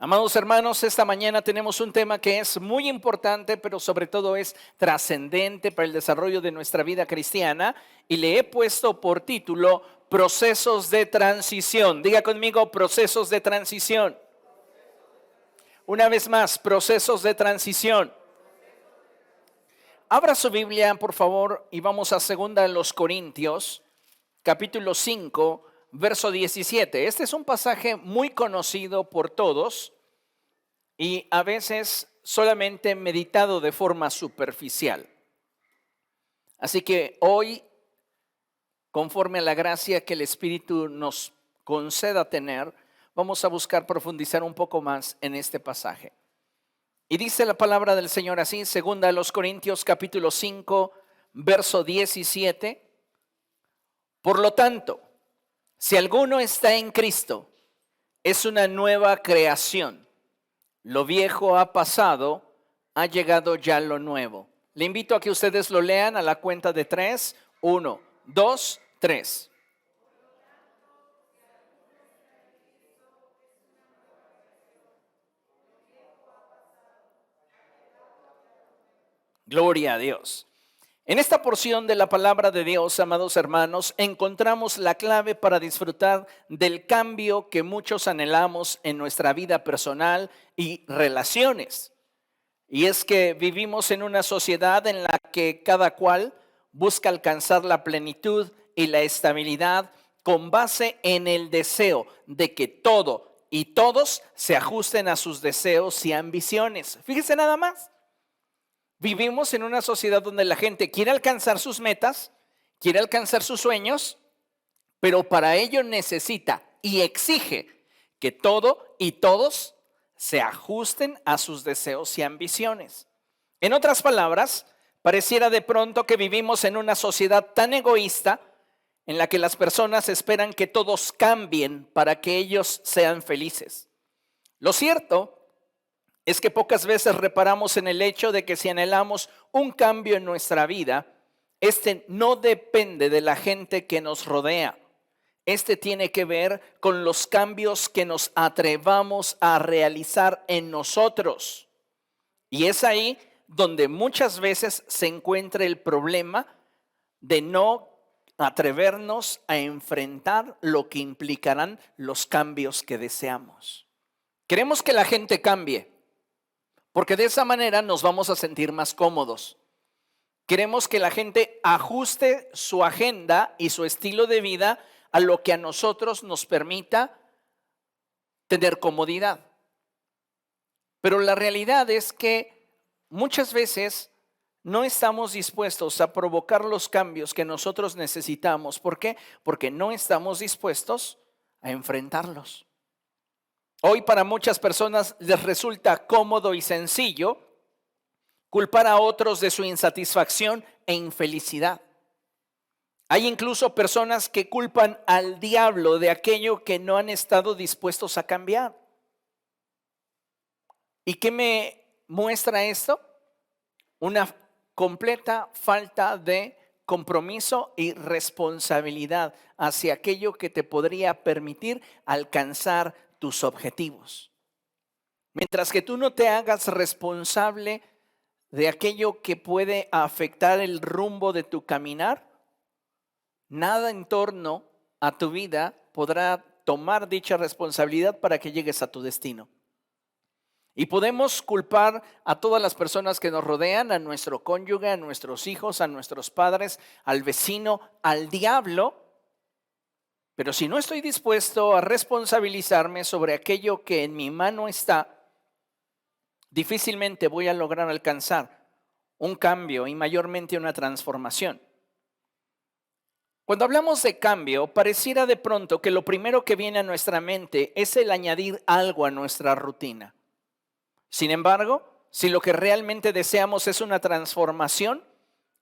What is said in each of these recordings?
Amados hermanos, esta mañana tenemos un tema que es muy importante, pero sobre todo es trascendente para el desarrollo de nuestra vida cristiana y le he puesto por título Procesos de transición. Diga conmigo, procesos de transición. Una vez más, procesos de transición. Abra su Biblia, por favor, y vamos a 2 Corintios, capítulo 5, verso 17. Este es un pasaje muy conocido por todos y a veces solamente meditado de forma superficial. Así que hoy, conforme a la gracia que el Espíritu nos conceda tener, vamos a buscar profundizar un poco más en este pasaje. Y dice la palabra del Señor así, 2 Corintios capítulo 5, verso 17. Por lo tanto, si alguno está en Cristo, es una nueva creación. Lo viejo ha pasado, ha llegado ya lo nuevo. Le invito a que ustedes lo lean a la cuenta de 3. 1, 2, 3. Gloria a Dios. En esta porción de la palabra de Dios, amados hermanos, encontramos la clave para disfrutar del cambio que muchos anhelamos en nuestra vida personal y relaciones. Y es que vivimos en una sociedad en la que cada cual busca alcanzar la plenitud y la estabilidad con base en el deseo de que todo y todos se ajusten a sus deseos y ambiciones. Fíjese nada más. Vivimos en una sociedad donde la gente quiere alcanzar sus metas, quiere alcanzar sus sueños, pero para ello necesita y exige que todo y todos se ajusten a sus deseos y ambiciones. En otras palabras, pareciera de pronto que vivimos en una sociedad tan egoísta en la que las personas esperan que todos cambien para que ellos sean felices. Lo cierto es que pocas veces reparamos en el hecho de que si anhelamos un cambio en nuestra vida, este no depende de la gente que nos rodea. Este tiene que ver con los cambios que nos atrevamos a realizar en nosotros. Y es ahí donde muchas veces se encuentra el problema de no atrevernos a enfrentar lo que implicarán los cambios que deseamos. Queremos que la gente cambie, porque de esa manera nos vamos a sentir más cómodos. Queremos que la gente ajuste su agenda y su estilo de vida a lo que a nosotros nos permita tener comodidad. Pero la realidad es que muchas veces no estamos dispuestos a provocar los cambios que nosotros necesitamos. ¿Por qué? Porque no estamos dispuestos a enfrentarlos. Hoy para muchas personas les resulta cómodo y sencillo culpar a otros de su insatisfacción e infelicidad. Hay incluso personas que culpan al diablo de aquello que no han estado dispuestos a cambiar. ¿Y qué me muestra esto? Una completa falta de compromiso y responsabilidad hacia aquello que te podría permitir alcanzar tus objetivos. Mientras que tú no te hagas responsable de aquello que puede afectar el rumbo de tu caminar, nada en torno a tu vida podrá tomar dicha responsabilidad para que llegues a tu destino. Y podemos culpar a todas las personas que nos rodean, a nuestro cónyuge, a nuestros hijos, a nuestros padres, al vecino, al diablo. Pero si no estoy dispuesto a responsabilizarme sobre aquello que en mi mano está, difícilmente voy a lograr alcanzar un cambio y mayormente una transformación. Cuando hablamos de cambio, pareciera de pronto que lo primero que viene a nuestra mente es el añadir algo a nuestra rutina. Sin embargo, si lo que realmente deseamos es una transformación,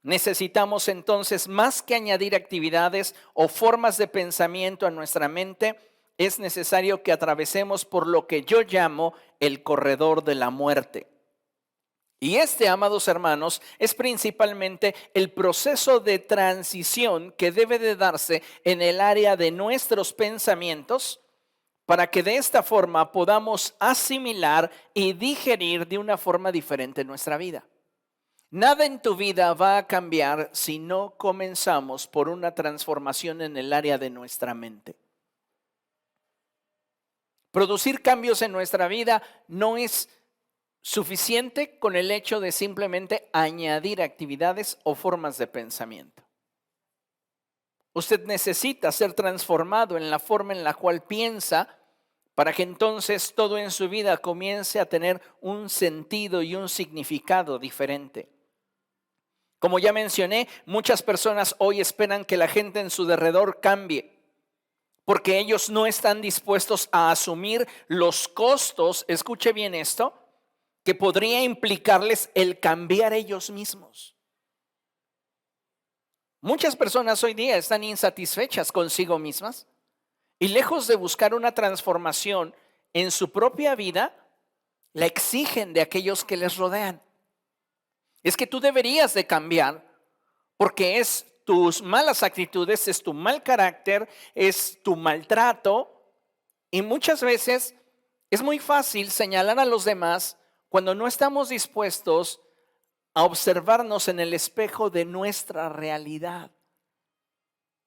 necesitamos entonces, más que añadir actividades o formas de pensamiento a nuestra mente, es necesario que atravesemos por lo que yo llamo el corredor de la muerte. Y amados hermanos, es principalmente el proceso de transición que debe de darse en el área de nuestros pensamientos para que de esta forma podamos asimilar y digerir de una forma diferente nuestra vida. Nada en tu vida va a cambiar si no comenzamos por una transformación en el área de nuestra mente. Producir cambios en nuestra vida no es suficiente con el hecho de simplemente añadir actividades o formas de pensamiento. Usted necesita ser transformado en la forma en la cual piensa para que entonces todo en su vida comience a tener un sentido y un significado diferente. Como ya mencioné, muchas personas hoy esperan que la gente en su derredor cambie, porque ellos no están dispuestos a asumir los costos, escuche bien esto, que podría implicarles el cambiar ellos mismos. Muchas personas hoy día están insatisfechas consigo mismas y lejos de buscar una transformación en su propia vida, la exigen de aquellos que les rodean. Es que tú deberías de cambiar porque es tus malas actitudes, es tu mal carácter, es tu maltrato y muchas veces es muy fácil señalar a los demás cuando no estamos dispuestos a observarnos en el espejo de nuestra realidad.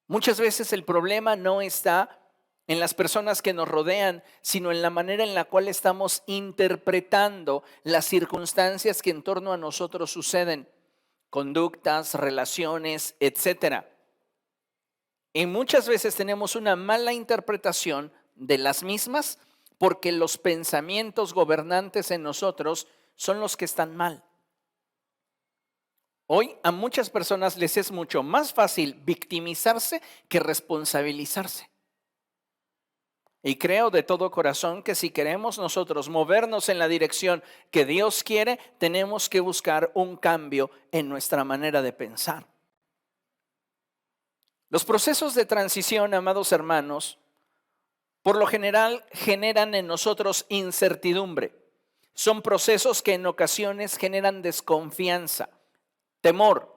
Muchas veces el problema no está en las personas que nos rodean, sino en la manera en la cual estamos interpretando las circunstancias que en torno a nosotros suceden, conductas, relaciones, etcétera. Y muchas veces tenemos una mala interpretación de las mismas porque los pensamientos gobernantes en nosotros son los que están mal. Hoy a muchas personas les es mucho más fácil victimizarse que responsabilizarse. Y creo de todo corazón que si queremos nosotros movernos en la dirección que Dios quiere, tenemos que buscar un cambio en nuestra manera de pensar. Los procesos de transición, amados hermanos, por lo general generan en nosotros incertidumbre. Son procesos que en ocasiones generan desconfianza, temor.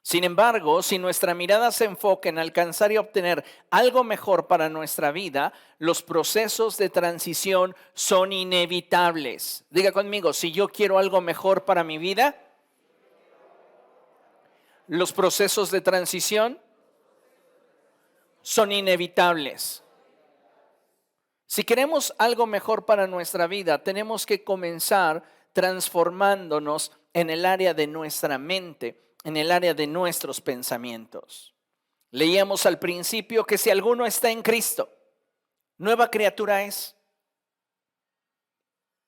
Sin embargo, si nuestra mirada se enfoca en alcanzar y obtener algo mejor para nuestra vida, los procesos de transición son inevitables. Diga conmigo, si yo quiero algo mejor para mi vida, los procesos de transición son inevitables. Si queremos algo mejor para nuestra vida, tenemos que comenzar transformándonos en el área de nuestra mente, en el área de nuestros pensamientos. Leíamos al principio que si alguno está en Cristo, nueva criatura es.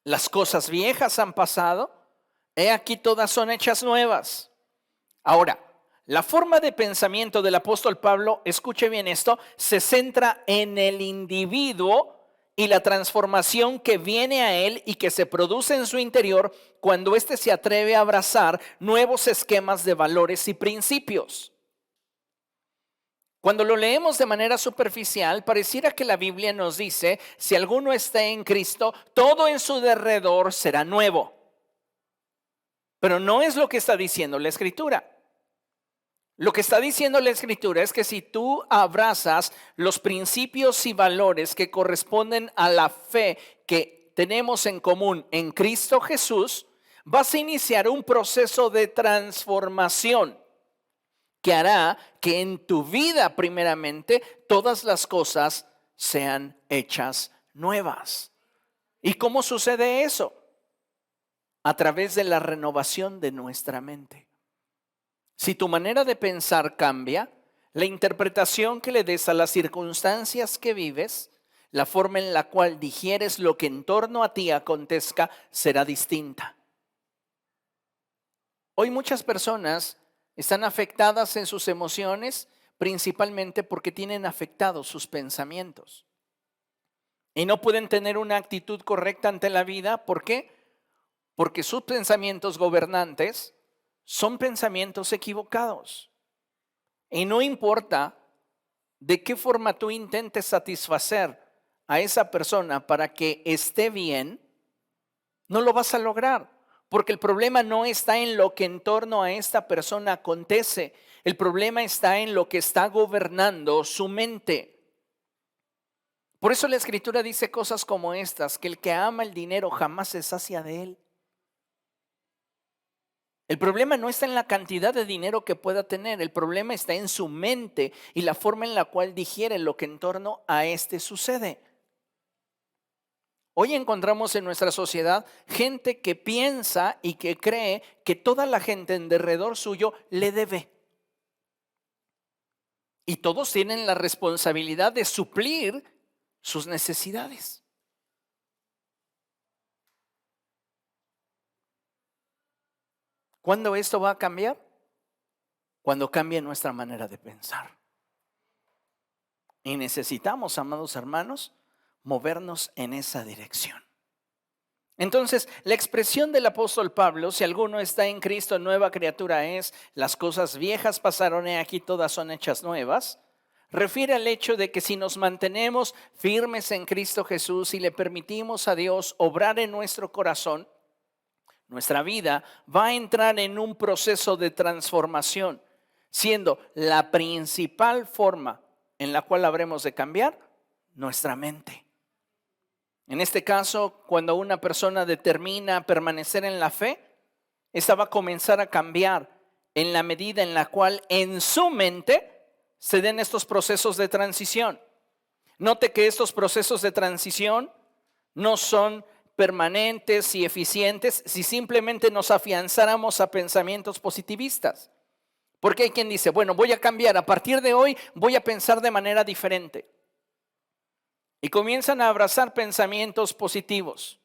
Las cosas viejas han pasado, he aquí todas son hechas nuevas. Ahora, la forma de pensamiento del apóstol Pablo, escuche bien esto, se centra en el individuo y la transformación que viene a él y que se produce en su interior cuando éste se atreve a abrazar nuevos esquemas de valores y principios. Cuando lo leemos de manera superficial, pareciera que la Biblia nos dice, si alguno está en Cristo, todo en su derredor será nuevo. Pero no es lo que está diciendo la Escritura. Lo que está diciendo la Escritura es que si tú abrazas los principios y valores que corresponden a la fe que tenemos en común en Cristo Jesús, vas a iniciar un proceso de transformación que hará que en tu vida primeramente todas las cosas sean hechas nuevas. ¿Y cómo sucede eso? A través de la renovación de nuestra mente. Si tu manera de pensar cambia, la interpretación que le des a las circunstancias que vives, la forma en la cual digieres lo que en torno a ti acontezca, será distinta. Hoy muchas personas están afectadas en sus emociones, principalmente porque tienen afectados sus pensamientos. Y no pueden tener una actitud correcta ante la vida. ¿Por qué? Porque sus pensamientos gobernantes son pensamientos equivocados. Y no importa de qué forma tú intentes satisfacer a esa persona para que esté bien, no lo vas a lograr. Porque el problema no está en lo que en torno a esta persona acontece. El problema está en lo que está gobernando su mente. Por eso la Escritura dice cosas como estas, que el que ama el dinero jamás se sacia de él. El problema no está en la cantidad de dinero que pueda tener, el problema está en su mente y la forma en la cual digiere lo que en torno a este sucede. Hoy encontramos en nuestra sociedad gente que piensa y que cree que toda la gente en derredor suyo le debe. Y todos tienen la responsabilidad de suplir sus necesidades. ¿Cuándo esto va a cambiar? Cuando cambie nuestra manera de pensar. Y necesitamos, amados hermanos, movernos en esa dirección. Entonces, la expresión del apóstol Pablo, si alguno está en Cristo, nueva criatura es, las cosas viejas pasaron, he aquí todas son hechas nuevas, refiere al hecho de que si nos mantenemos firmes en Cristo Jesús y le permitimos a Dios obrar en nuestro corazón, nuestra vida va a entrar en un proceso de transformación, siendo la principal forma en la cual habremos de cambiar nuestra mente. En este caso, cuando una persona determina permanecer en la fe, esta va a comenzar a cambiar en la medida en la cual en su mente se den estos procesos de transición. Note que estos procesos de transición no son permanentes y eficientes si simplemente nos afianzáramos a pensamientos positivistas. Porque hay quien dice, bueno, voy a cambiar, a partir de hoy voy a pensar de manera diferente. Y comienzan a abrazar pensamientos positivos.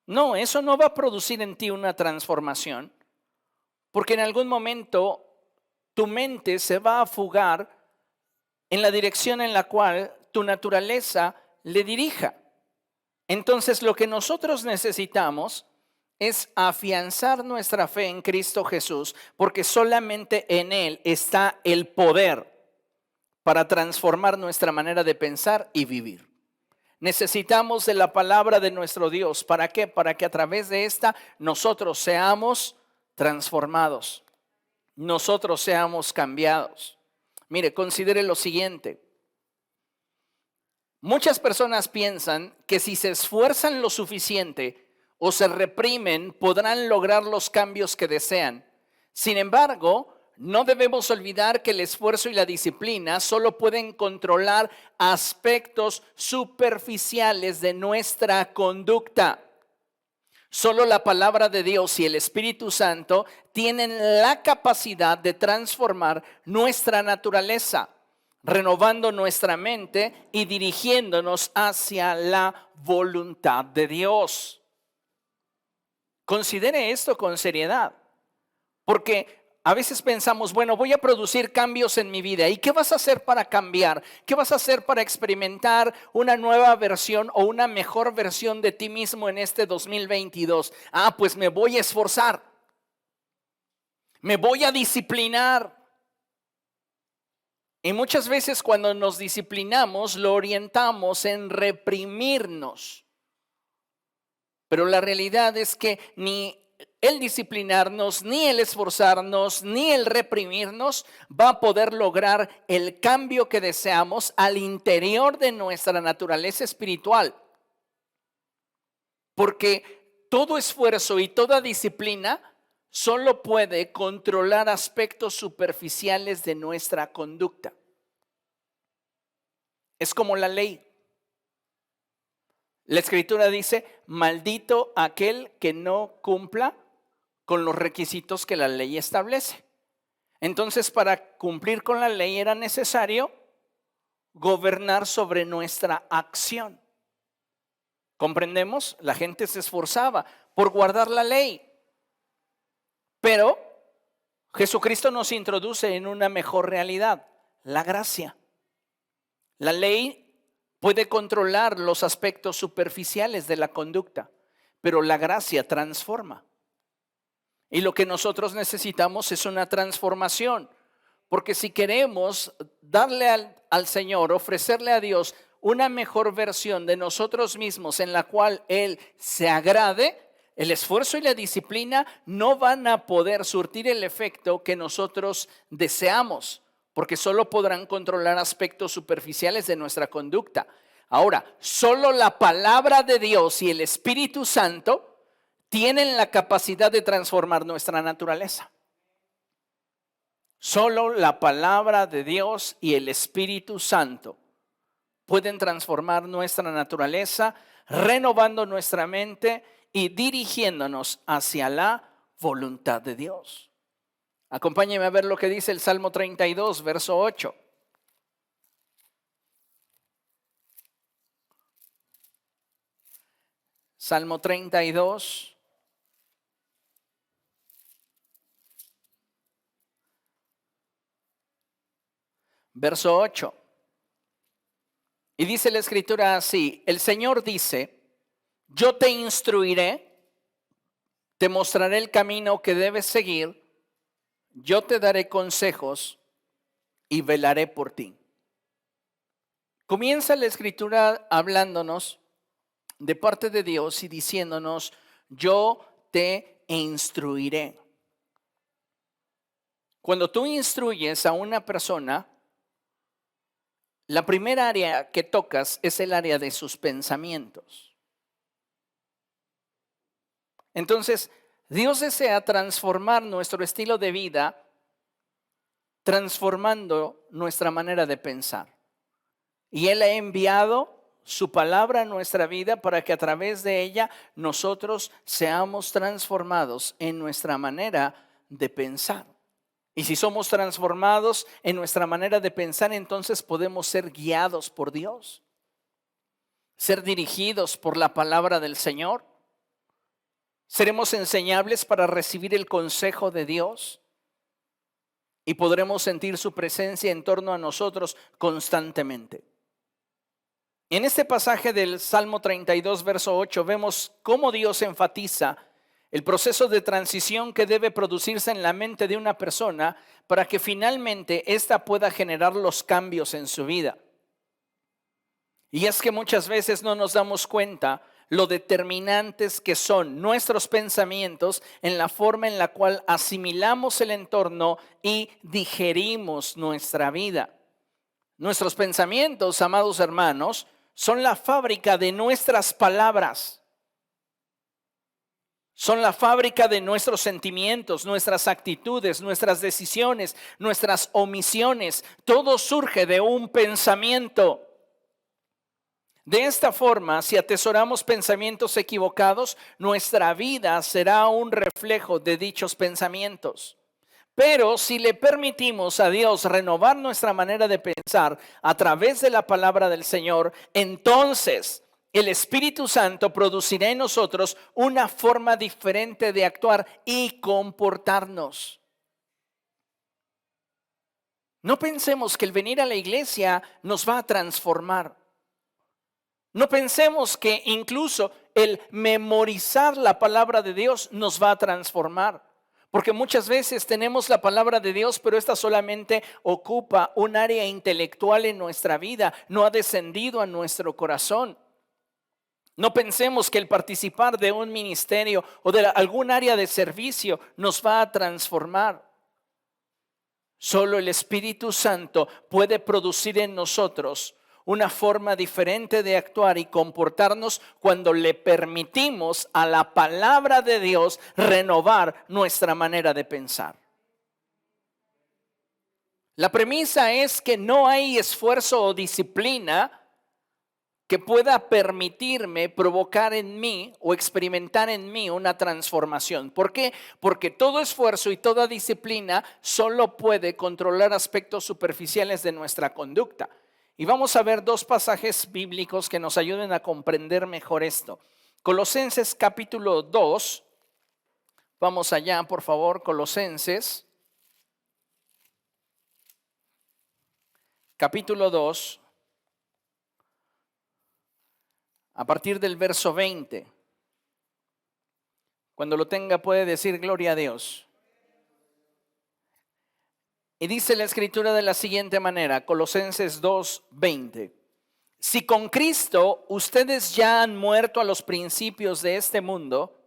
No, eso no va a producir en ti una transformación, porque en algún momento tu mente se va a fugar en la dirección en la cual tu naturaleza le dirija. Entonces, lo que nosotros necesitamos es afianzar nuestra fe en Cristo Jesús, porque solamente en Él está el poder para transformar nuestra manera de pensar y vivir. Necesitamos de la palabra de nuestro Dios. ¿Para qué? Para que a través de esta nosotros seamos transformados, nosotros seamos cambiados. Mire, considere lo siguiente. Muchas personas piensan que si se esfuerzan lo suficiente o se reprimen, podrán lograr los cambios que desean. Sin embargo, no debemos olvidar que el esfuerzo y la disciplina solo pueden controlar aspectos superficiales de nuestra conducta. Solo la palabra de Dios y el Espíritu Santo tienen la capacidad de transformar nuestra naturaleza, renovando nuestra mente y dirigiéndonos hacia la voluntad de Dios. Considere esto con seriedad, porque a veces pensamos, bueno, voy a producir cambios en mi vida. ¿Y qué vas a hacer para cambiar? ¿Qué vas a hacer para experimentar una nueva versión o una mejor versión de ti mismo en este 2022? Pues me voy a esforzar. Me voy a disciplinar. Y muchas veces cuando nos disciplinamos lo orientamos en reprimirnos. Pero la realidad es que ni el disciplinarnos, ni el esforzarnos, ni el reprimirnos va a poder lograr el cambio que deseamos al interior de nuestra naturaleza espiritual. Porque todo esfuerzo y toda disciplina solo puede controlar aspectos superficiales de nuestra conducta. Es como la ley. La Escritura dice, maldito aquel que no cumpla con los requisitos que la ley establece. Entonces, para cumplir con la ley era necesario gobernar sobre nuestra acción. ¿Comprendemos? La gente se esforzaba por guardar la ley. Pero Jesucristo nos introduce en una mejor realidad, la gracia. La ley puede controlar los aspectos superficiales de la conducta, pero la gracia transforma. Y lo que nosotros necesitamos es una transformación, porque si queremos darle al Señor, ofrecerle a Dios una mejor versión de nosotros mismos en la cual Él se agrade, el esfuerzo y la disciplina no van a poder surtir el efecto que nosotros deseamos, porque solo podrán controlar aspectos superficiales de nuestra conducta. Ahora, solo la palabra de Dios y el Espíritu Santo tienen la capacidad de transformar nuestra naturaleza. Solo la palabra de Dios y el Espíritu Santo pueden transformar nuestra naturaleza, renovando nuestra mente y dirigiéndonos hacia la voluntad de Dios. Acompáñeme a ver lo que dice el Salmo 32, verso 8. Salmo 32, verso 8. Y dice la Escritura así: el Señor dice, yo te instruiré, te mostraré el camino que debes seguir, yo te daré consejos y velaré por ti. Comienza la Escritura hablándonos de parte de Dios y diciéndonos, yo te instruiré. Cuando tú instruyes a una persona, la primera área que tocas es el área de sus pensamientos. Entonces, Dios desea transformar nuestro estilo de vida, transformando nuestra manera de pensar. Y Él ha enviado su palabra a nuestra vida para que a través de ella nosotros seamos transformados en nuestra manera de pensar. Y si somos transformados en nuestra manera de pensar, entonces podemos ser guiados por Dios, ser dirigidos por la palabra del Señor. Seremos enseñables para recibir el consejo de Dios y podremos sentir su presencia en torno a nosotros constantemente. En este pasaje del Salmo 32, verso 8, vemos cómo Dios enfatiza el proceso de transición que debe producirse en la mente de una persona para que finalmente ésta pueda generar los cambios en su vida. Y es que muchas veces no nos damos cuenta lo determinantes que son nuestros pensamientos en la forma en la cual asimilamos el entorno y digerimos nuestra vida. Nuestros pensamientos, amados hermanos, son la fábrica de nuestras palabras. Son la fábrica de nuestros sentimientos, nuestras actitudes, nuestras decisiones, nuestras omisiones. Todo surge de un pensamiento. De esta forma, si atesoramos pensamientos equivocados, nuestra vida será un reflejo de dichos pensamientos. Pero si le permitimos a Dios renovar nuestra manera de pensar a través de la palabra del Señor, entonces el Espíritu Santo producirá en nosotros una forma diferente de actuar y comportarnos. No pensemos que el venir a la iglesia nos va a transformar. No pensemos que incluso el memorizar la palabra de Dios nos va a transformar. Porque muchas veces tenemos la palabra de Dios, pero esta solamente ocupa un área intelectual en nuestra vida, no ha descendido a nuestro corazón. No pensemos que el participar de un ministerio o de algún área de servicio nos va a transformar. Solo el Espíritu Santo puede producir en nosotros una forma diferente de actuar y comportarnos cuando le permitimos a la palabra de Dios renovar nuestra manera de pensar. La premisa es que no hay esfuerzo o disciplina que pueda permitirme provocar en mí o experimentar en mí una transformación. ¿Por qué? Porque todo esfuerzo y toda disciplina solo puede controlar aspectos superficiales de nuestra conducta. Y vamos a ver dos pasajes bíblicos que nos ayuden a comprender mejor esto. Colosenses capítulo 2. Vamos allá, por favor, Colosenses. Capítulo 2. A partir del verso 20. Cuando lo tenga puede decir gloria a Dios. Y dice la Escritura de la siguiente manera, Colosenses 2:20. Si con Cristo ustedes ya han muerto a los principios de este mundo,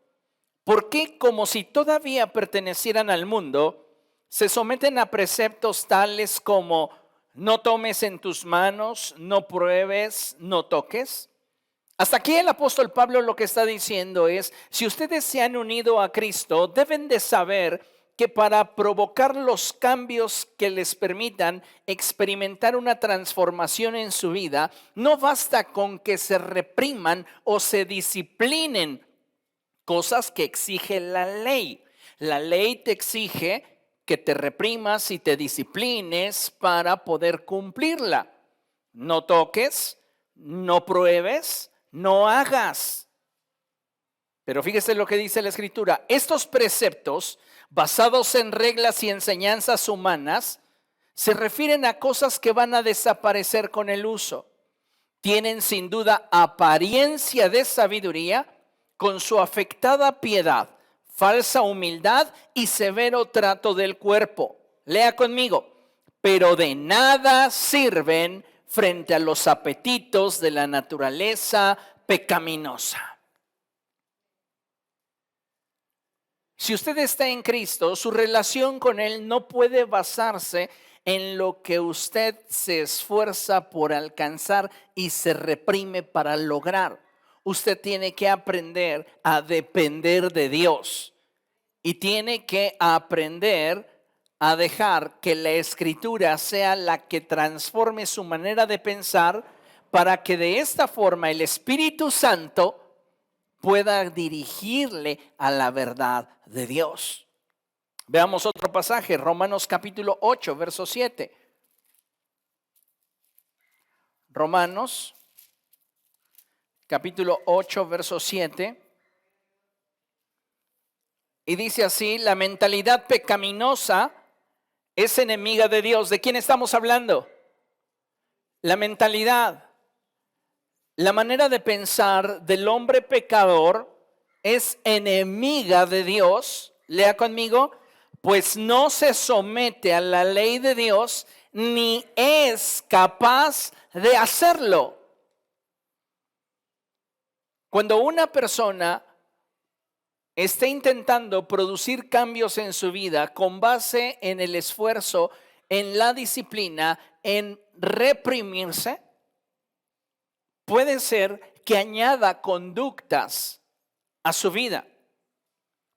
¿por qué, como si todavía pertenecieran al mundo, se someten a preceptos tales como no tomes en tus manos, no pruebes, no toques. Hasta aquí el apóstol Pablo lo que está diciendo es, si ustedes se han unido a Cristo, deben de saber que para provocar los cambios que les permitan experimentar una transformación en su vida, no basta con que se repriman o se disciplinen, cosas que exige la ley. La ley te exige que te reprimas y te disciplines para poder cumplirla. No toques, no pruebes, no hagas. Pero fíjese lo que dice la Escritura. Estos preceptos, basados en reglas y enseñanzas humanas, se refieren a cosas que van a desaparecer con el uso. Tienen sin duda apariencia de sabiduría con su afectada piedad, falsa humildad y severo trato del cuerpo. Lea conmigo. Pero de nada sirven frente a los apetitos de la naturaleza pecaminosa. Si usted está en Cristo, su relación con Él no puede basarse en lo que usted se esfuerza por alcanzar y se reprime para lograr. Usted tiene que aprender a depender de Dios y tiene que aprender a dejar que la Escritura sea la que transforme su manera de pensar para que de esta forma el Espíritu Santo pueda dirigirle a la verdad de Dios. Veamos otro pasaje, Romanos capítulo 8, verso 7. Romanos capítulo 8, verso 7. Y dice así, la mentalidad pecaminosa es enemiga de Dios. ¿De quién estamos hablando? La mentalidad. La manera de pensar del hombre pecador es enemiga de Dios. Lea conmigo, pues no se somete a la ley de Dios ni es capaz de hacerlo. Cuando una persona está intentando producir cambios en su vida con base en el esfuerzo, en la disciplina, en reprimirse, puede ser que añada conductas a su vida,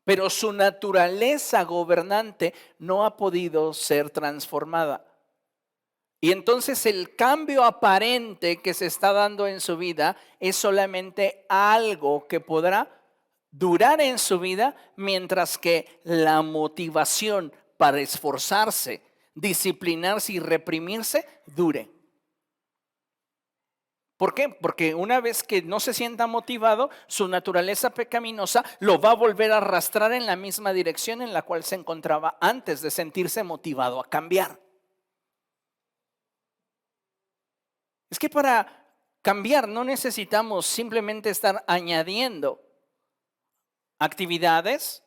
pero su naturaleza gobernante no ha podido ser transformada. Y entonces el cambio aparente que se está dando en su vida es solamente algo que podrá durar en su vida, mientras que la motivación para esforzarse, disciplinarse y reprimirse dure. ¿Por qué? Porque una vez que no se sienta motivado, su naturaleza pecaminosa lo va a volver a arrastrar en la misma dirección en la cual se encontraba antes de sentirse motivado a cambiar. Es que para cambiar no necesitamos simplemente estar añadiendo actividades,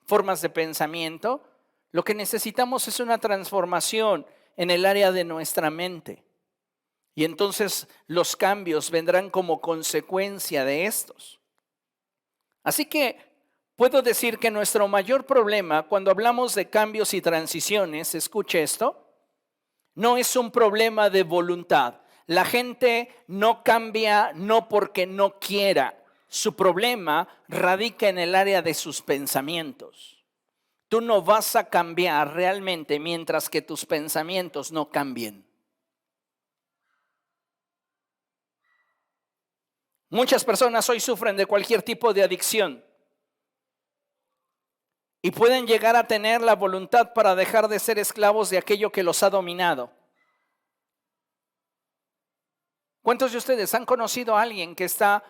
formas de pensamiento. Lo que necesitamos es una transformación en el área de nuestra mente. Y entonces los cambios vendrán como consecuencia de estos. Así que puedo decir que nuestro mayor problema cuando hablamos de cambios y transiciones, escuche esto, no es un problema de voluntad. La gente no cambia no porque no quiera. Su problema radica en el área de sus pensamientos. Tú no vas a cambiar realmente mientras que tus pensamientos no cambien. Muchas personas hoy sufren de cualquier tipo de adicción y pueden llegar a tener la voluntad para dejar de ser esclavos de aquello que los ha dominado. ¿Cuántos de ustedes han conocido a alguien que está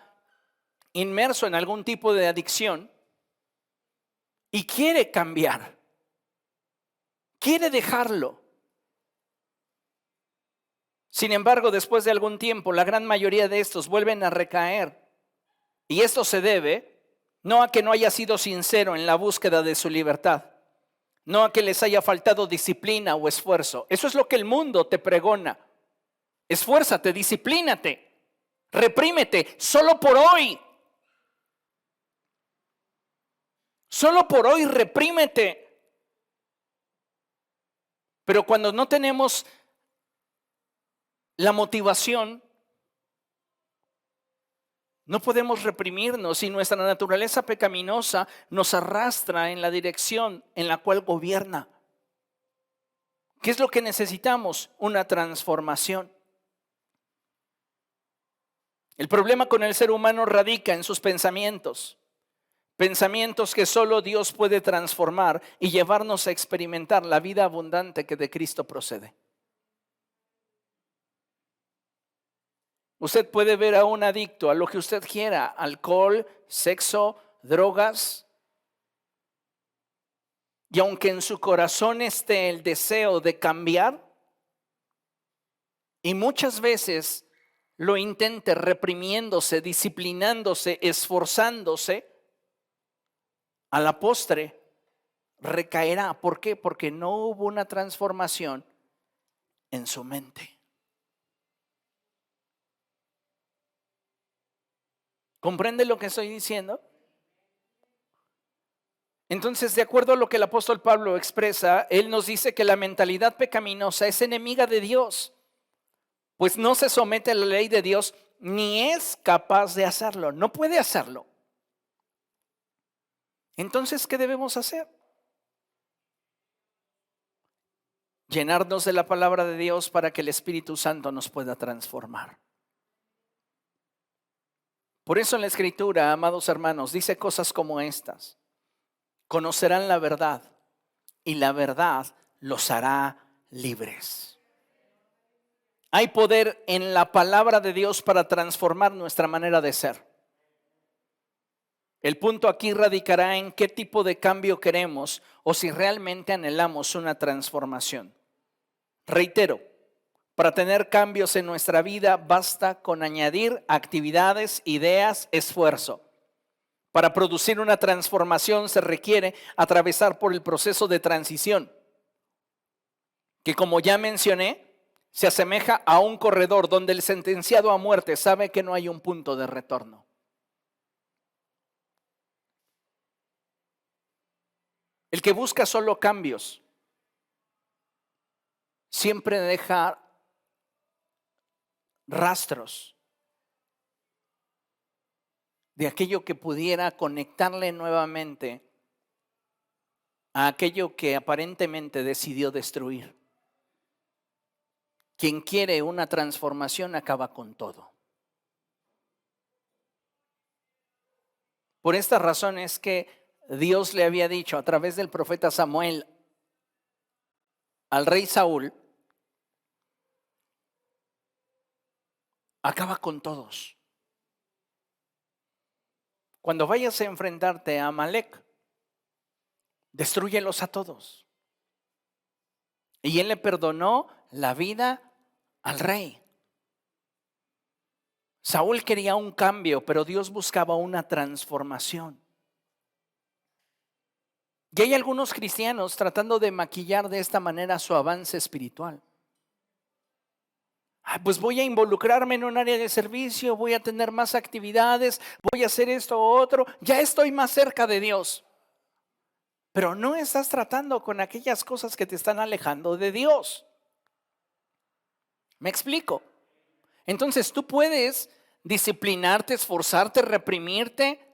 inmerso en algún tipo de adicción y quiere cambiar? Quiere dejarlo. Sin embargo, después de algún tiempo, la gran mayoría de estos vuelven a recaer. Y esto se debe no a que no haya sido sincero en la búsqueda de su libertad, no a que les haya faltado disciplina o esfuerzo. Eso es lo que el mundo te pregona. Esfuérzate, disciplínate, reprímete, solo por hoy. Solo por hoy reprímete. Pero cuando no tenemos la motivación. No podemos reprimirnos y nuestra naturaleza pecaminosa nos arrastra en la dirección en la cual gobierna. ¿Qué es lo que necesitamos? Una transformación. El problema con el ser humano radica en sus pensamientos. Pensamientos que solo Dios puede transformar y llevarnos a experimentar la vida abundante que de Cristo procede. Usted puede ver a un adicto a lo que usted quiera, alcohol, sexo, drogas. Y aunque en su corazón esté el deseo de cambiar, y muchas veces lo intente reprimiéndose, disciplinándose, esforzándose, a la postre recaerá. ¿Por qué? Porque no hubo una transformación en su mente. ¿Comprende lo que estoy diciendo? Entonces, de acuerdo a lo que el apóstol Pablo expresa, él nos dice que la mentalidad pecaminosa es enemiga de Dios, pues no se somete a la ley de Dios ni es capaz de hacerlo, no puede hacerlo. Entonces, ¿qué debemos hacer? Llenarnos de la palabra de Dios para que el Espíritu Santo nos pueda transformar. Por eso en la Escritura, amados hermanos, dice cosas como estas: conocerán la verdad y la verdad los hará libres. Hay poder en la palabra de Dios para transformar nuestra manera de ser. El punto aquí radicará en qué tipo de cambio queremos o si realmente anhelamos una transformación. Reitero, para tener cambios en nuestra vida basta con añadir actividades, ideas, esfuerzo. Para producir una transformación se requiere atravesar por el proceso de transición, que como ya mencioné, se asemeja a un corredor donde el sentenciado a muerte sabe que no hay un punto de retorno. El que busca solo cambios siempre deja rastros de aquello que pudiera conectarle nuevamente a aquello que aparentemente decidió destruir. Quien quiere una transformación acaba con todo. Por esta razón es que Dios le había dicho a través del profeta Samuel al rey Saúl: acaba con todos. Cuando vayas a enfrentarte a Amalek, destrúyelos a todos. Y él le perdonó la vida al rey. Saúl quería un cambio, pero Dios buscaba una transformación. Y hay algunos cristianos tratando de maquillar de esta manera su avance espiritual. Pues voy a involucrarme en un área de servicio, voy a tener más actividades, voy a hacer esto o otro, ya estoy más cerca de Dios. Pero no estás tratando con aquellas cosas que te están alejando de Dios. ¿Me explico? Entonces tú puedes disciplinarte, esforzarte, reprimirte,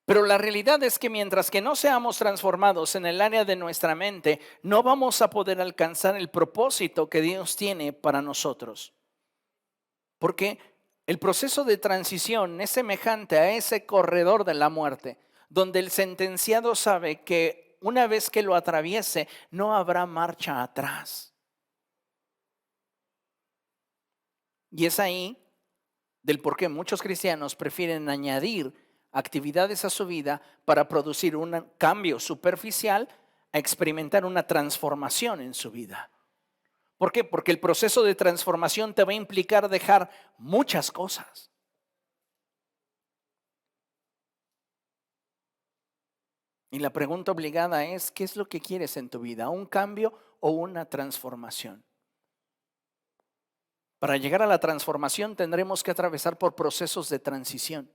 pero la realidad es que mientras que no seamos transformados en el área de nuestra mente, no vamos a poder alcanzar el propósito que Dios tiene para nosotros. Porque el proceso de transición es semejante a ese corredor de la muerte, donde el sentenciado sabe que una vez que lo atraviese, no habrá marcha atrás. Y es ahí del por qué muchos cristianos prefieren añadir actividades a su vida para producir un cambio superficial a experimentar una transformación en su vida. ¿Por qué? Porque el proceso de transformación te va a implicar dejar muchas cosas. Y la pregunta obligada es: ¿qué es lo que quieres en tu vida? ¿Un cambio o una transformación? Para llegar a la transformación tendremos que atravesar por procesos de transición.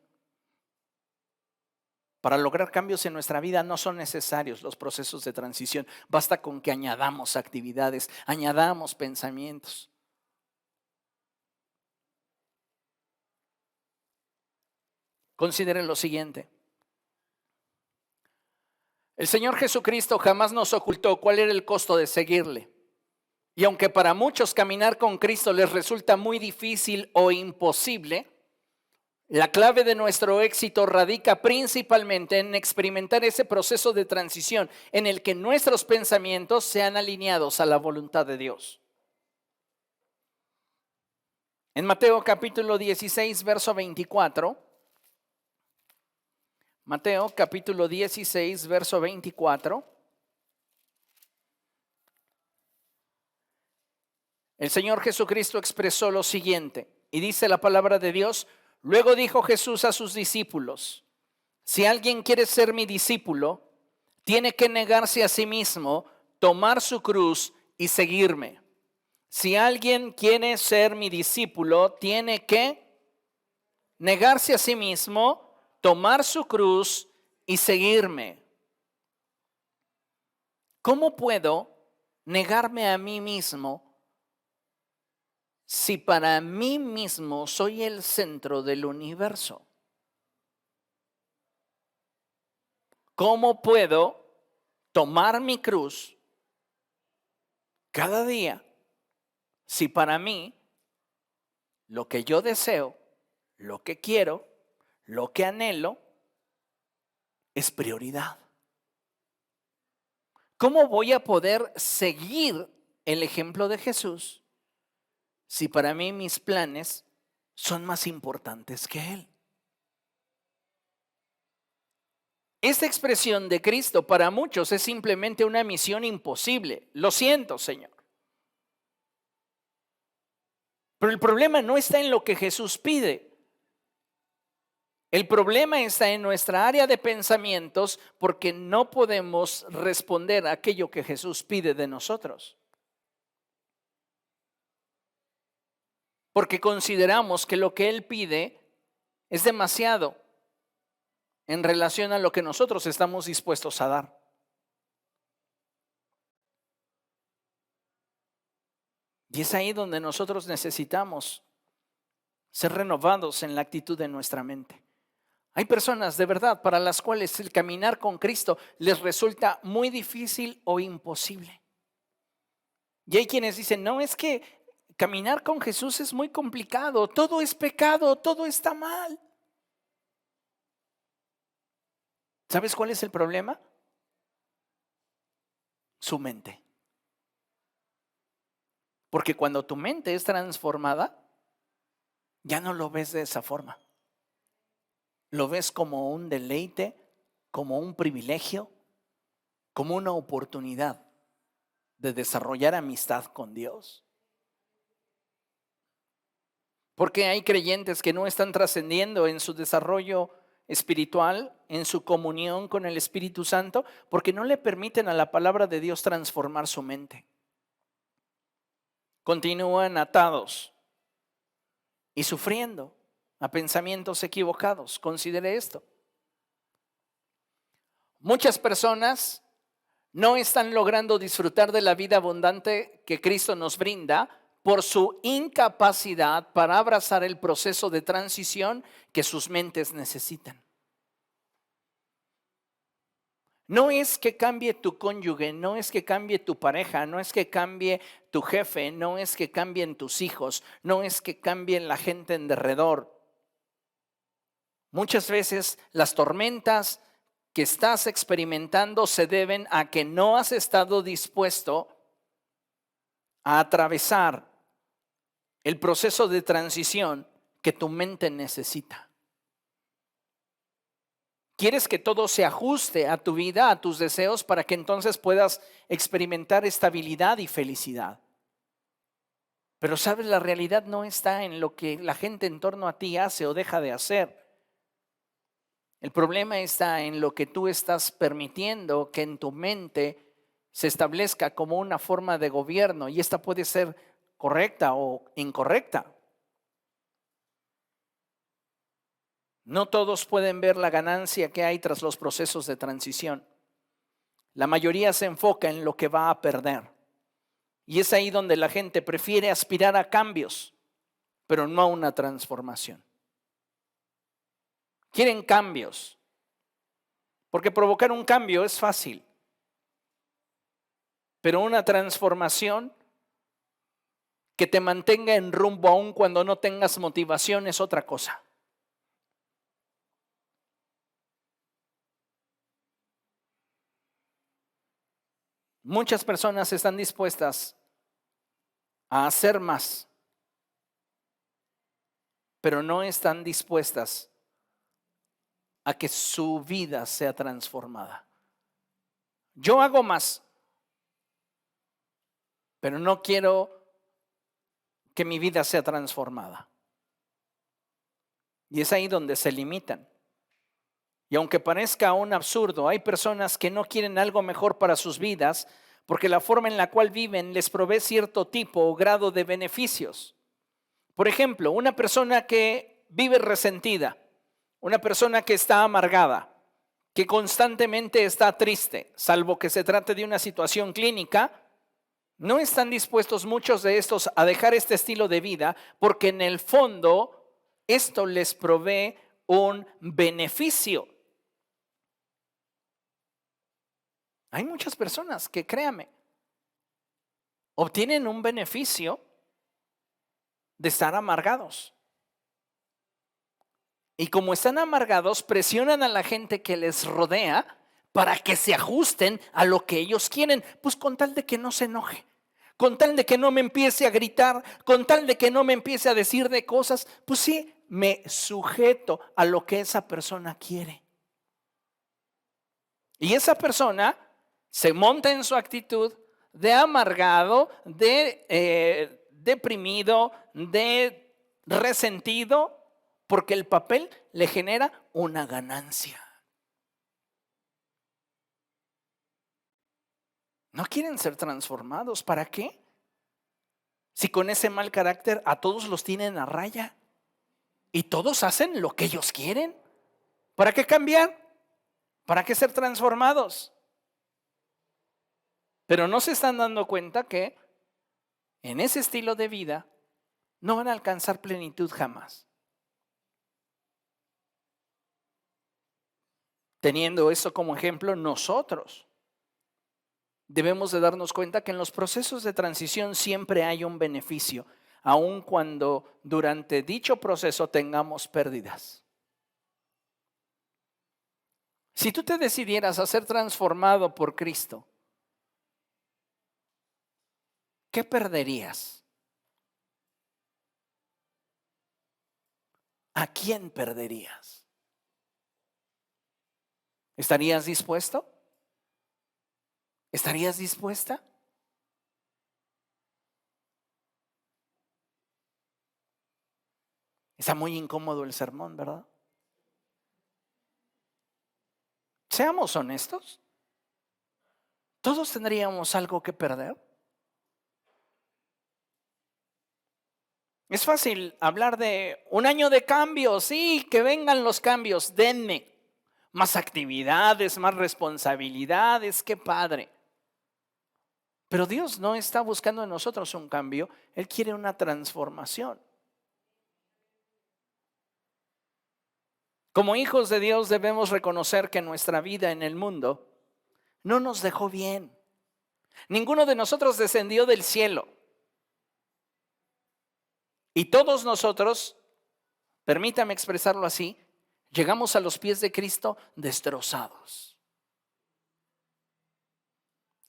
Para lograr cambios en nuestra vida no son necesarios los procesos de transición. Basta con que añadamos actividades, añadamos pensamientos. Consideren lo siguiente. El Señor Jesucristo jamás nos ocultó cuál era el costo de seguirle. Y aunque para muchos caminar con Cristo les resulta muy difícil o imposible, la clave de nuestro éxito radica principalmente en experimentar ese proceso de transición en el que nuestros pensamientos sean alineados a la voluntad de Dios. En Mateo capítulo 16, verso 24, Mateo capítulo 16, verso 24, el Señor Jesucristo expresó lo siguiente, y dice la palabra de Dios: luego dijo Jesús a sus discípulos: si alguien quiere ser mi discípulo, tiene que negarse a sí mismo, tomar su cruz y seguirme. Si alguien quiere ser mi discípulo, tiene que negarse a sí mismo, tomar su cruz y seguirme. ¿Cómo puedo negarme a mí mismo si para mí mismo soy el centro del universo? ¿Cómo puedo tomar mi cruz cada día si para mí lo que yo deseo, lo que quiero, lo que anhelo es prioridad? ¿Cómo voy a poder seguir el ejemplo de Jesús si para mí mis planes son más importantes que Él? Esta expresión de Cristo para muchos es simplemente una misión imposible. Lo siento, Señor. Pero el problema no está en lo que Jesús pide. El problema está en nuestra área de pensamientos, porque no podemos responder a aquello que Jesús pide de nosotros. Porque consideramos que lo que Él pide es demasiado en relación a lo que nosotros estamos dispuestos a dar. Y es ahí donde nosotros necesitamos ser renovados en la actitud de nuestra mente. Hay personas de verdad para las cuales el caminar con Cristo les resulta muy difícil o imposible. Y hay quienes dicen: no, es que caminar con Jesús es muy complicado, todo es pecado, todo está mal. ¿Sabes cuál es el problema? Su mente. Porque cuando tu mente es transformada, ya no lo ves de esa forma. Lo ves como un deleite, como un privilegio, como una oportunidad de desarrollar amistad con Dios. Porque hay creyentes que no están trascendiendo en su desarrollo espiritual, en su comunión con el Espíritu Santo, porque no le permiten a la palabra de Dios transformar su mente. Continúan atados y sufriendo a pensamientos equivocados. Considere esto. Muchas personas no están logrando disfrutar de la vida abundante que Cristo nos brinda por su incapacidad para abrazar el proceso de transición que sus mentes necesitan. No es que cambie tu cónyuge, no es que cambie tu pareja, no es que cambie tu jefe, no es que cambien tus hijos, no es que cambien la gente en derredor. Muchas veces las tormentas que estás experimentando se deben a que no has estado dispuesto a atravesar el proceso de transición que tu mente necesita. Quieres que todo se ajuste a tu vida, a tus deseos, para que entonces puedas experimentar estabilidad y felicidad. Pero sabes, la realidad no está en lo que la gente en torno a ti hace o deja de hacer. El problema está en lo que tú estás permitiendo que en tu mente se establezca como una forma de gobierno, y esta puede ser correcta o incorrecta. No todos pueden ver la ganancia que hay tras los procesos de transición. La mayoría se enfoca en lo que va a perder. Y es ahí donde la gente prefiere aspirar a cambios, pero no a una transformación. quieren cambios, porque provocar un cambio es fácil, pero una transformación que te mantenga en rumbo aun cuando no tengas motivación es otra cosa. Muchas personas están dispuestas a hacer más, pero no están dispuestas a que su vida sea transformada. Yo hago más, pero no quiero que mi vida sea transformada. Y es ahí donde se limitan. Y aunque parezca un absurdo, hay personas que no quieren algo mejor para sus vidas porque la forma en la cual viven les provee cierto tipo o grado de beneficios. Por ejemplo, una persona que vive resentida, una persona que está amargada, que constantemente está triste, salvo que se trate de una situación clínica, no están dispuestos muchos de estos a dejar este estilo de vida porque en el fondo esto les provee un beneficio. Hay muchas personas que, créame, obtienen un beneficio de estar amargados. Y como están amargados, presionan a la gente que les rodea para que se ajusten a lo que ellos quieren, pues con tal de que no se enoje, con tal de que no me empiece a gritar, con tal de que no me empiece a decir de cosas, pues sí, me sujeto a lo que esa persona quiere. Y esa persona se monta en su actitud de amargado, de deprimido, de resentido, porque el papel le genera una ganancia. No quieren ser transformados. ¿Para qué? Si con ese mal carácter a todos los tienen a raya y todos hacen lo que ellos quieren. ¿Para qué cambiar? ¿Para qué ser transformados? Pero no se están dando cuenta que en ese estilo de vida no van a alcanzar plenitud jamás. Teniendo eso como ejemplo, nosotros debemos de darnos cuenta que en los procesos de transición siempre hay un beneficio, aun cuando durante dicho proceso tengamos pérdidas. Si tú te decidieras a ser transformado por Cristo, ¿qué perderías? ¿A quién perderías? ¿Estarías dispuesto? ¿Estarías dispuesta? Está muy incómodo el sermón, ¿verdad? Seamos honestos. ¿Todos tendríamos algo que perder? Es fácil hablar de un año de cambios, sí, que vengan los cambios, denme más actividades, más responsabilidades, qué padre. Pero Dios no está buscando en nosotros un cambio, Él quiere una transformación. Como hijos de Dios debemos reconocer que nuestra vida en el mundo no nos dejó bien. Ninguno de nosotros descendió del cielo. Y todos nosotros, permítame expresarlo así, llegamos a los pies de Cristo destrozados,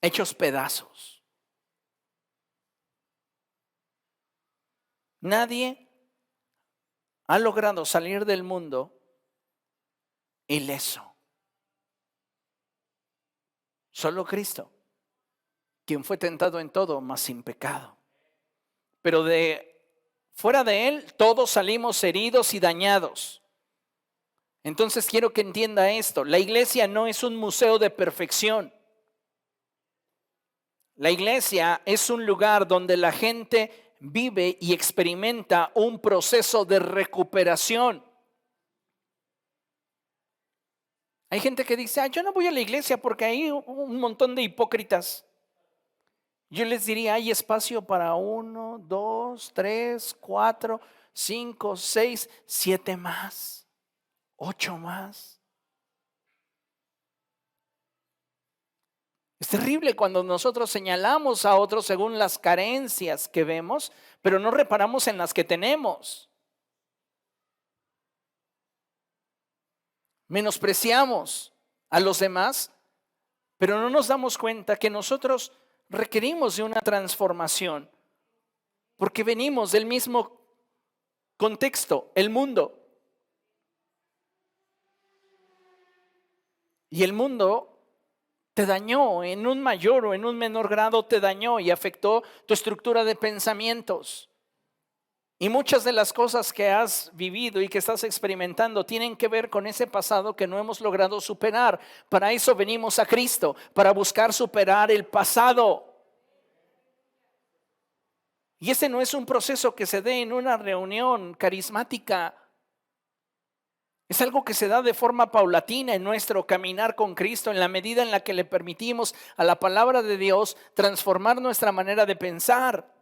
hechos pedazos. Nadie ha logrado salir del mundo ileso. Solo Cristo, quien fue tentado en todo, mas sin pecado. Pero fuera de Él, todos salimos heridos y dañados. Entonces quiero que entienda esto. La iglesia no es un museo de perfección. La iglesia es un lugar donde la gente vive y experimenta un proceso de recuperación. Hay gente que dice, yo no voy a la iglesia porque hay un montón de hipócritas. Yo les diría, hay espacio para 1, 2, 3, 4, 5, 6, 7 más. 8 más. Es terrible cuando nosotros señalamos a otros según las carencias que vemos, pero no reparamos en las que tenemos. Menospreciamos a los demás, pero no nos damos cuenta que nosotros requerimos de una transformación, porque venimos del mismo contexto, el mundo. Y el mundo te dañó en un mayor o en un menor grado, te dañó y afectó tu estructura de pensamientos. Y muchas de las cosas que has vivido y que estás experimentando tienen que ver con ese pasado que no hemos logrado superar. Para eso venimos a Cristo, para buscar superar el pasado. Y ese no es un proceso que se dé en una reunión carismática. Es algo que se da de forma paulatina en nuestro caminar con Cristo, en la medida en la que le permitimos a la palabra de Dios transformar nuestra manera de pensar.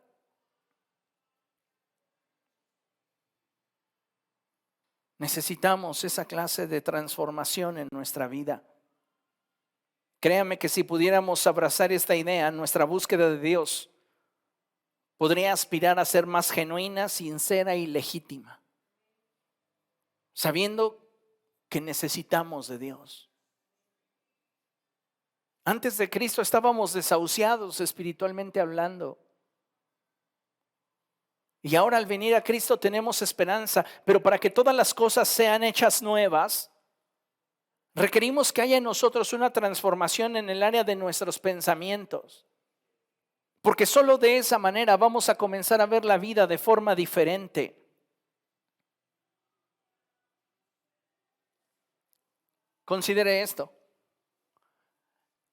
Necesitamos esa clase de transformación en nuestra vida. Créame que si pudiéramos abrazar esta idea, nuestra búsqueda de Dios podría aspirar a ser más genuina, sincera y legítima, sabiendo que necesitamos de Dios. Antes de Cristo estábamos desahuciados espiritualmente hablando. Y ahora al venir a Cristo tenemos esperanza, pero para que todas las cosas sean hechas nuevas, requerimos que haya en nosotros una transformación en el área de nuestros pensamientos. Porque solo de esa manera vamos a comenzar a ver la vida de forma diferente. Considere esto.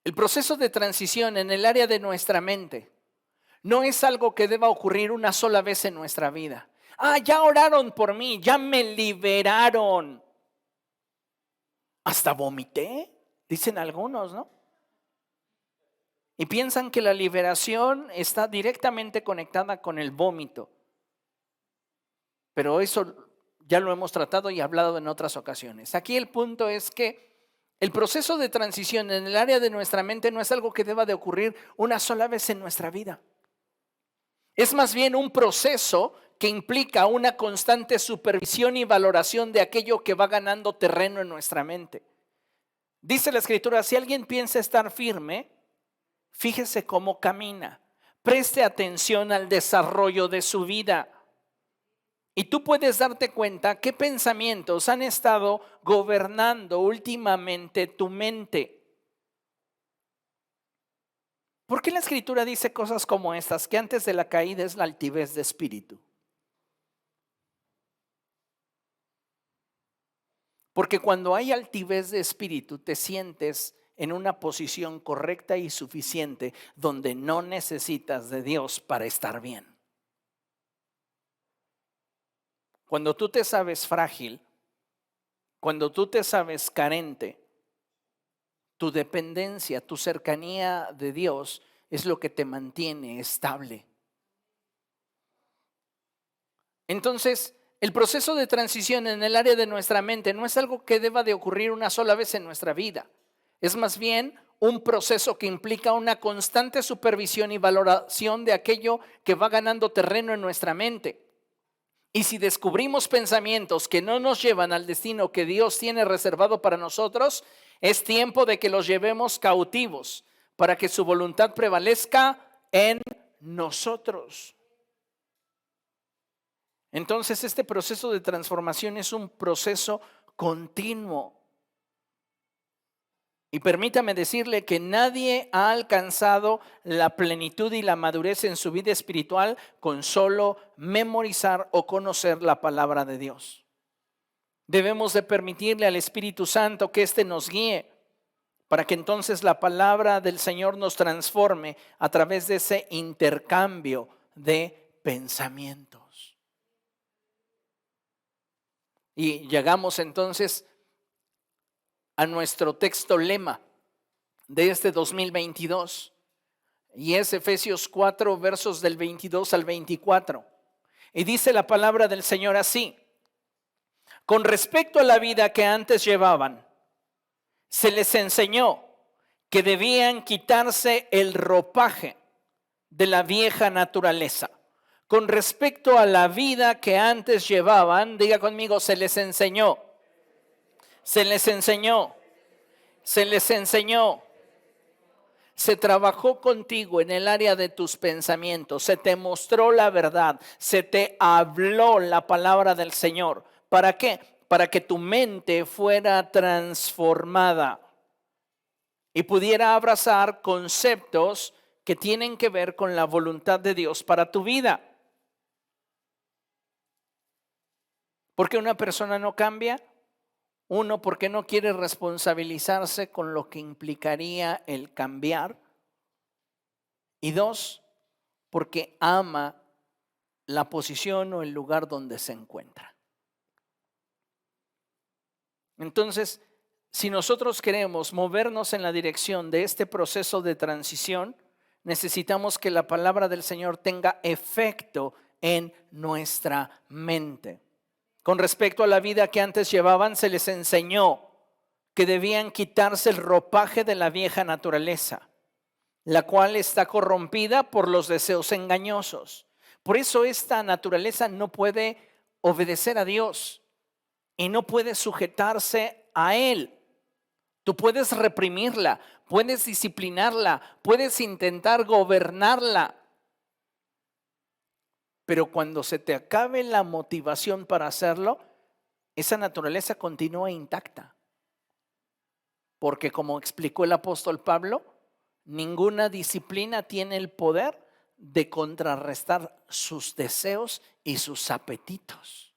El proceso de transición en el área de nuestra mente no es algo que deba ocurrir una sola vez en nuestra vida. Ya oraron por mí, ya me liberaron. Hasta vomité, dicen algunos, ¿no? Y piensan que la liberación está directamente conectada con el vómito. Pero eso ya lo hemos tratado y hablado en otras ocasiones. Aquí el punto es que el proceso de transición en el área de nuestra mente no es algo que deba de ocurrir una sola vez en nuestra vida. Es más bien un proceso que implica una constante supervisión y valoración de aquello que va ganando terreno en nuestra mente. Dice la Escritura, si alguien piensa estar firme, fíjese cómo camina, preste atención al desarrollo de su vida. Y tú puedes darte cuenta qué pensamientos han estado gobernando últimamente tu mente. ¿Por qué la Escritura dice cosas como estas? Que antes de la caída es la altivez de espíritu. Porque cuando hay altivez de espíritu, te sientes en una posición correcta y suficiente donde no necesitas de Dios para estar bien. Cuando tú te sabes frágil, cuando tú te sabes carente, tu dependencia, tu cercanía de Dios es lo que te mantiene estable. Entonces, el proceso de transición en el área de nuestra mente no es algo que deba de ocurrir una sola vez en nuestra vida. Es más bien un proceso que implica una constante supervisión y valoración de aquello que va ganando terreno en nuestra mente. Y si descubrimos pensamientos que no nos llevan al destino que Dios tiene reservado para nosotros, es tiempo de que los llevemos cautivos para que su voluntad prevalezca en nosotros. Entonces, este proceso de transformación es un proceso continuo. Y permítame decirle que nadie ha alcanzado la plenitud y la madurez en su vida espiritual con solo memorizar o conocer la palabra de Dios. Debemos de permitirle al Espíritu Santo que éste nos guíe para que entonces la palabra del Señor nos transforme a través de ese intercambio de pensamientos. Y llegamos entonces a nuestro texto lema de este 2022 y es Efesios 4 versos del 22 al 24 y dice la palabra del Señor así: con respecto a la vida que antes llevaban, se les enseñó que debían quitarse el ropaje de la vieja naturaleza. Con respecto a la vida que antes llevaban, diga conmigo, se les enseñó, se les enseñó, se les enseñó. Se trabajó contigo en el área de tus pensamientos, se te mostró la verdad, se te habló la palabra del Señor. ¿Para qué? Para que tu mente fuera transformada y pudiera abrazar conceptos que tienen que ver con la voluntad de Dios para tu vida. ¿Por qué una persona no cambia? Uno, porque no quiere responsabilizarse con lo que implicaría el cambiar. Y dos, porque ama la posición o el lugar donde se encuentra. Entonces, si nosotros queremos movernos en la dirección de este proceso de transición, necesitamos que la palabra del Señor tenga efecto en nuestra mente. Con respecto a la vida que antes llevaban, se les enseñó que debían quitarse el ropaje de la vieja naturaleza, la cual está corrompida por los deseos engañosos. Por eso esta naturaleza no puede obedecer a Dios y no puede sujetarse a Él. Tú puedes reprimirla, puedes disciplinarla, puedes intentar gobernarla. Pero cuando se te acabe la motivación para hacerlo, esa naturaleza continúa intacta. Porque como explicó el apóstol Pablo, ninguna disciplina tiene el poder de contrarrestar sus deseos y sus apetitos.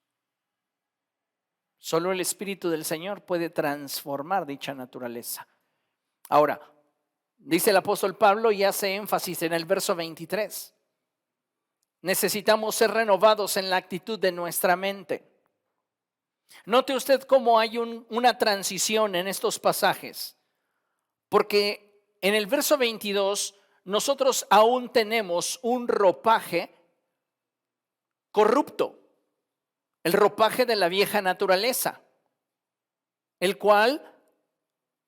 Solo el Espíritu del Señor puede transformar dicha naturaleza. Ahora, dice el apóstol Pablo y hace énfasis en el verso 23. Necesitamos ser renovados en la actitud de nuestra mente. Note usted cómo hay una transición en estos pasajes, porque en el verso 22 nosotros aún tenemos un ropaje corrupto, el ropaje de la vieja naturaleza, el cual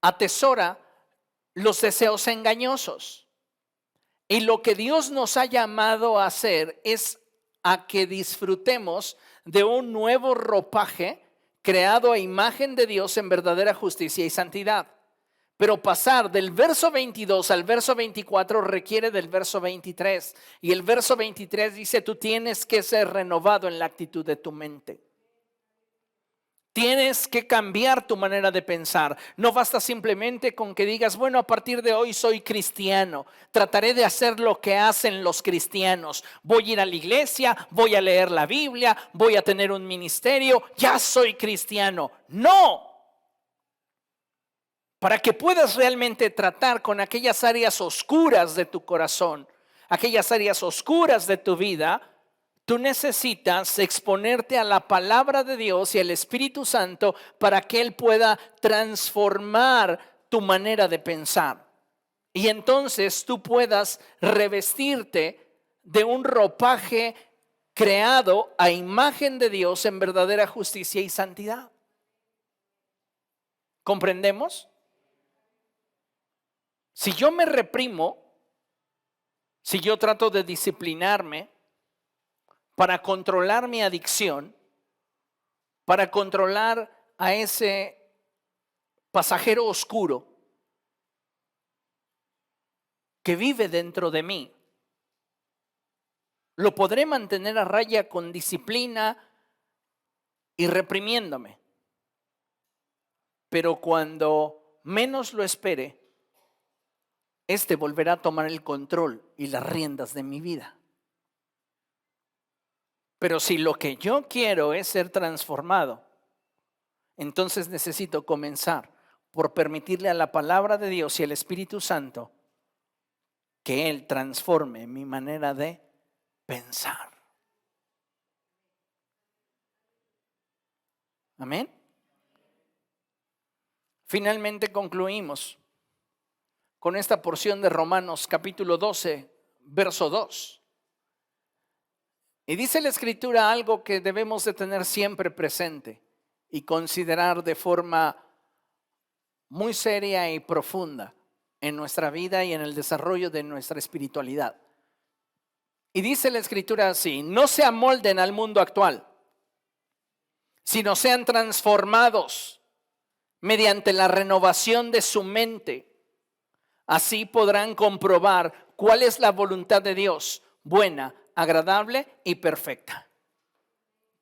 atesora los deseos engañosos. Y lo que Dios nos ha llamado a hacer es a que disfrutemos de un nuevo ropaje creado a imagen de Dios en verdadera justicia y santidad. Pero pasar del verso 22 al verso 24 requiere del verso 23. Y el verso 23 dice, tú tienes que ser renovado en la actitud de tu mente. Tienes que cambiar tu manera de pensar. No basta simplemente con que digas, bueno, a partir de hoy soy cristiano. Trataré de hacer lo que hacen los cristianos. Voy a ir a la iglesia, voy a leer la Biblia, voy a tener un ministerio, ya soy cristiano. No. Para que puedas realmente tratar con aquellas áreas oscuras de tu corazón, aquellas áreas oscuras de tu vida, tú necesitas exponerte a la palabra de Dios y al Espíritu Santo para que Él pueda transformar tu manera de pensar. Y entonces tú puedas revestirte de un ropaje creado a imagen de Dios en verdadera justicia y santidad. ¿Comprendemos? Si yo me reprimo, si yo trato de disciplinarme, para controlar mi adicción, para controlar a ese pasajero oscuro que vive dentro de mí, lo podré mantener a raya con disciplina y reprimiéndome. Pero cuando menos lo espere, este volverá a tomar el control y las riendas de mi vida. Pero si lo que yo quiero es ser transformado, entonces necesito comenzar por permitirle a la palabra de Dios y al Espíritu Santo que Él transforme mi manera de pensar. Amén. Finalmente concluimos con esta porción de Romanos capítulo 12, verso 2. Y dice la Escritura algo que debemos de tener siempre presente. y considerar de forma muy seria y profunda en nuestra vida y en el desarrollo de nuestra espiritualidad. Y dice la Escritura así: no se amolden al mundo actual, sino sean transformados mediante la renovación de su mente. Así podrán comprobar cuál es la voluntad de Dios, buena, agradable y perfecta.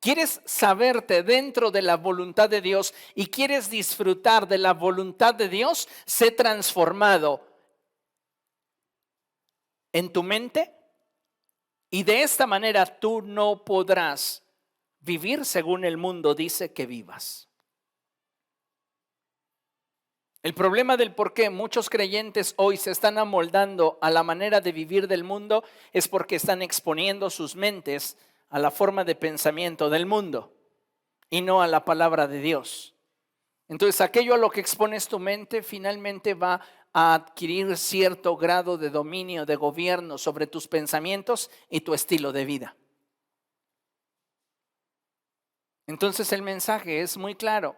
¿Quieres saberte dentro de la voluntad de Dios y quieres disfrutar de la voluntad de Dios? Sé transformado en tu mente, y de esta manera tú no podrás vivir según el mundo dice que vivas. El problema del por qué muchos creyentes hoy se están amoldando a la manera de vivir del mundo es porque están exponiendo sus mentes a la forma de pensamiento del mundo y no a la palabra de Dios. Entonces, aquello a lo que expones tu mente finalmente va a adquirir cierto grado de dominio, de gobierno sobre tus pensamientos y tu estilo de vida. Entonces, el mensaje es muy claro.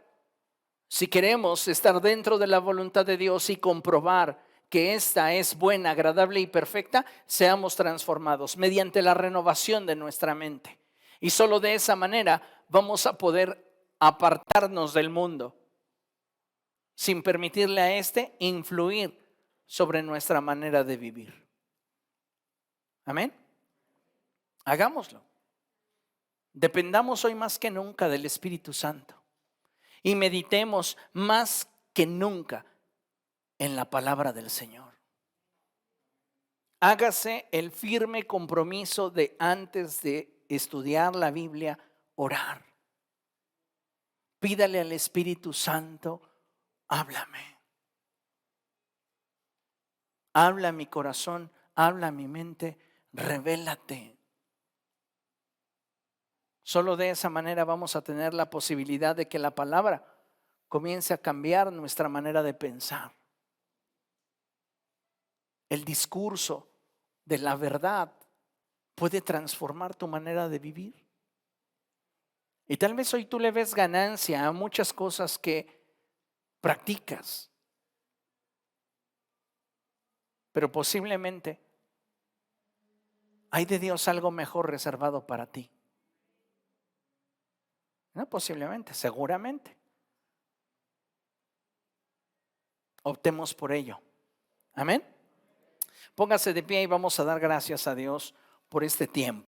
Si queremos estar dentro de la voluntad de Dios y comprobar que esta es buena, agradable y perfecta, seamos transformados mediante la renovación de nuestra mente. Y solo de esa manera vamos a poder apartarnos del mundo, sin permitirle a este influir sobre nuestra manera de vivir. Amén. Hagámoslo. Dependamos hoy más que nunca del Espíritu Santo. Y meditemos más que nunca en la palabra del Señor. Hágase el firme compromiso de antes de estudiar la Biblia, orar. Pídale al Espíritu Santo, háblame. Habla a mi corazón, habla a mi mente, revélate. Solo de esa manera vamos a tener la posibilidad de que la palabra comience a cambiar nuestra manera de pensar. El discurso de la verdad puede transformar tu manera de vivir. Y tal vez hoy tú le ves ganancia a muchas cosas que practicas, pero posiblemente hay de Dios algo mejor reservado para ti. No, posiblemente, seguramente. Optemos por ello. Amén. Póngase de pie y vamos a dar gracias a Dios por este tiempo.